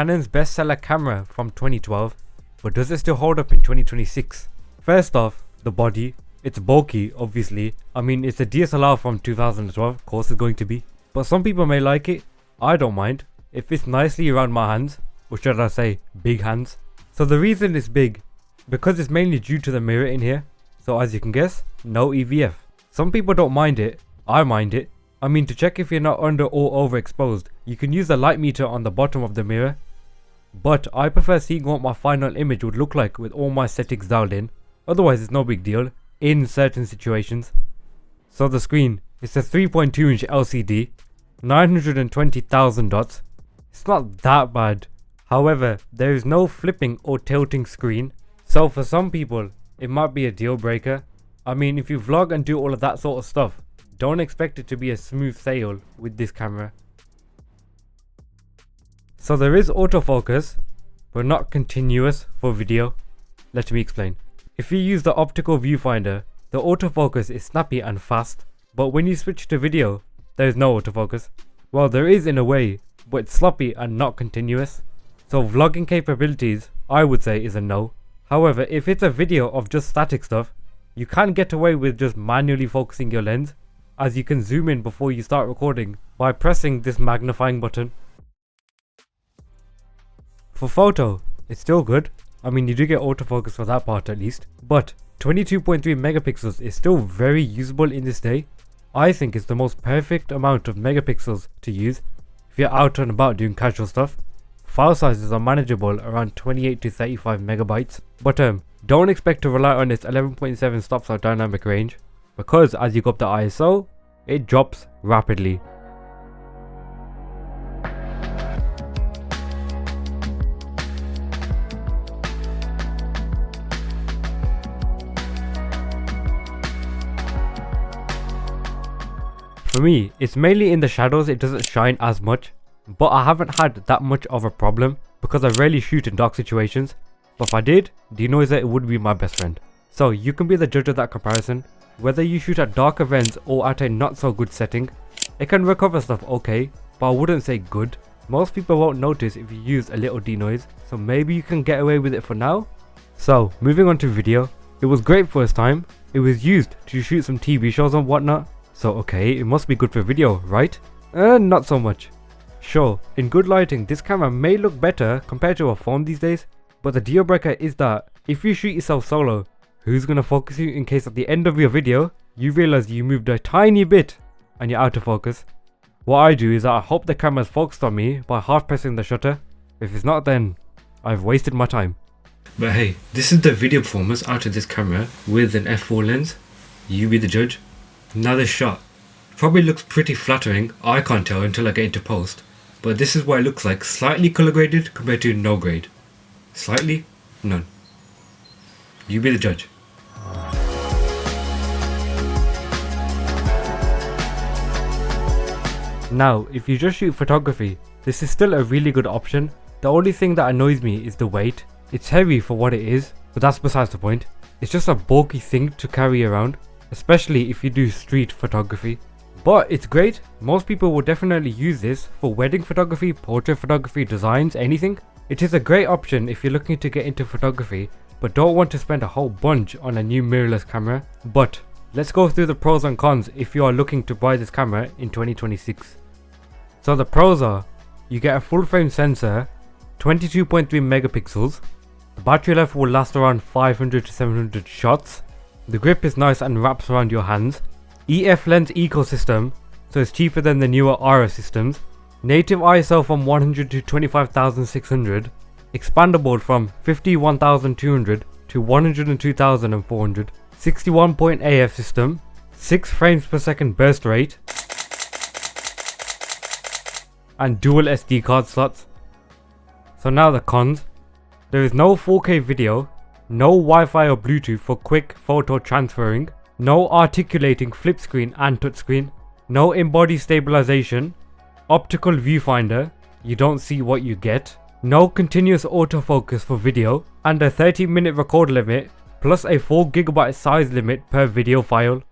Canon's bestseller camera from 2012, but does it still hold up in 2026? First off, the body. It's bulky, obviously. I mean, it's a DSLR from 2012, of course it's going to be. But some people may like it. I don't mind. It fits nicely around my hands, or should I say, big hands. So the reason it's big, because it's mainly due to the mirror in here. So as you can guess, no EVF. Some people don't mind it. I mind it. I mean, to check if you're not under or overexposed, you can use the light meter on the bottom of the mirror. But I prefer seeing what my final image would look like with all my settings dialed in. Otherwise it's no big deal in certain situations. So the screen, it's a 3.2 inch LCD, 920,000 dots. It's not that bad. However, there is no flipping or tilting screen. So for some people, it might be a deal breaker. I mean, if you vlog and do all of that sort of stuff, don't expect it to be a smooth sail with this camera. So there is autofocus, but not continuous for video. Let me explain. If you use the optical viewfinder, the autofocus is snappy and fast, but when you switch to video, there is no autofocus. Well, there is in a way, but it's sloppy and not continuous. So vlogging capabilities, I would say, is a no. However, if it's a video of just static stuff, you can get away with just manually focusing your lens, as you can zoom in before you start recording by pressing this magnifying button. For photo, it's still good. I mean, you do get autofocus for that part at least, but 22.3 megapixels is still very usable in this day. I think it's the most perfect amount of megapixels to use if you're out and about doing casual stuff. File sizes are manageable around 28 to 35 megabytes, but don't expect to rely on its 11.7 stop-start dynamic range, because as you go up the ISO, it drops rapidly. For me, it's mainly in the shadows it doesn't shine as much, but I haven't had that much of a problem because I rarely shoot in dark situations. But if I did, denoiser it would be my best friend. So you can be the judge of that comparison. Whether you shoot at dark events or at a not so good setting, it can recover stuff okay, but I wouldn't say good. Most people won't notice if you use a little denoise, so maybe you can get away with it for now. So moving on to video, it was great first time. It was used to shoot some TV shows and whatnot, so okay, it must be good for video, right? Not so much. Sure, in good lighting this camera may look better compared to a phone these days, but the deal breaker is that if you shoot yourself solo, who's gonna focus you in case at the end of your video you realize you moved a tiny bit and you're out of focus? What I do is I hope the camera's focused on me by half pressing the shutter. If it's not, then I've wasted my time. But hey, this is the video performance out of this camera with an f4 lens. You be the judge. Now this shot probably looks pretty flattering. I can't tell until I get into post, but this is what it looks like, slightly color graded compared to no grade. Slightly, none. You be the judge. Now, if you just shoot photography, this is still a really good option. The only thing that annoys me is the weight. It's heavy for what it is, but that's besides the point. It's just a bulky thing to carry around, especially if you do street photography. But it's great. Most people will definitely use this for wedding photography, portrait photography, designs, anything. It is a great option if you're looking to get into photography, but don't want to spend a whole bunch on a new mirrorless camera. But let's go through the pros and cons if you are looking to buy this camera in 2026. So the pros are, you get a full frame sensor, 22.3 megapixels, the battery life will last around 500 to 700 shots, the grip is nice and wraps around your hands, EF lens ecosystem, so it's cheaper than the newer RF systems, native ISO from 100 to 25,600, expandable from 51,200 to 102,400, 61 point AF system, 6 frames per second burst rate, and dual SD card slots. So now the cons. There is no 4K video, no Wi-Fi or Bluetooth for quick photo transferring, no articulating flip screen and touchscreen, no in-body stabilization, optical viewfinder, you don't see what you get, no continuous autofocus for video, and a 30-minute record limit plus a 4GB size limit per video file.